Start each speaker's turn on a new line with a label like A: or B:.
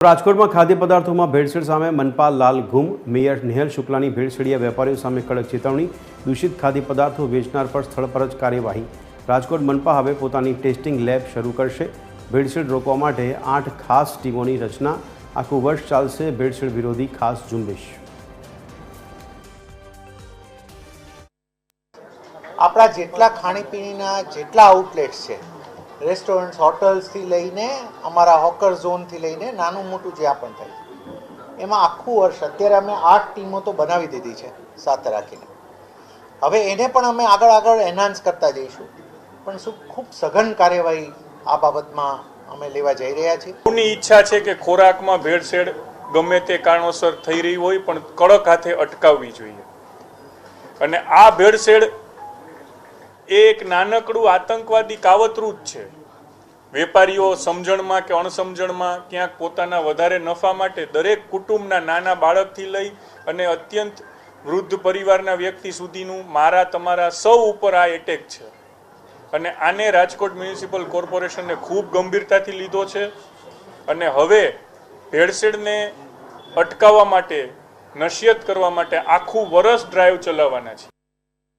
A: રાજકોટમાં ખાદ્ય પદાર્થોમાં ભેળસેળ સામે મનપા લાલ ગુમ, મેયર નિહેલ શુક્લાની ભેળસેળિયા વેપારીઓ સામે કડક ચેતવણી, દૂષિત ખાદ્ય પદાર્થો વેચનાર પર સ્થળ પર જ કાર્યવાહી। રાજકોટ મનપા હવે પોતાની ટેસ્ટિંગ લેબ શરૂ કરશે। ભેળસેળ રોકવા માટે 8 ખાસ ટીમોની રચના। આખું વર્ષ ચાલશે ભેળસેળ વિરોધી ખાસ ઝુંબેશ।
B: આપણા જેટલા ખાણીપીણીના જેટલા આઉટલેટ્સ છે, રેસ્ટોરન્ટ્સ, હોટલ્સથી લઈને અમારા હોકર ઝોનથી લઈને નાનું મોટું જ્યાં પણ થાય, એમાં આખું વર્ષ અત્યારે અમે 8 ટીમો તો બનાવી દીધી છે સાથે રાખીને। હવે એને પણ અમે આગળ એન્હાન્સ કરતા જઈશું, પણ શું ખૂબ સઘન કાર્યવાહી આ બાબતમાં અમે લેવા જઈ રહ્યા છીએ।
C: કોની ઈચ્છા છે કે ખોરાકમાં ભેળસેળ ગમે તે કારણોસર થઈ રહી હોય પણ કડક હાથે અટકાવવી જોઈએ। અને આ ભેળસેળ એક નાનકડું આતંકવાદી કાવતરું જ છે। વેપારીઓ સમજણમાં કે અણસમજણમાં ક્યાંક પોતાના વધારે નફા માટે દરેક કુટુંબના નાના બાળકથી લઈ અને અત્યંત વૃદ્ધ પરિવારના વ્યક્તિ સુધીનું મારા તમારા સૌ ઉપર આ એટેક છે। અને આને રાજકોટ મ્યુનિસિપલ કોર્પોરેશને ખૂબ ગંભીરતાથી લીધો છે અને હવે ભેળસેળને અટકાવવા માટે, નસિયત કરવા માટે આખું વર્ષ ડ્રાઈવ ચલાવવાના છે।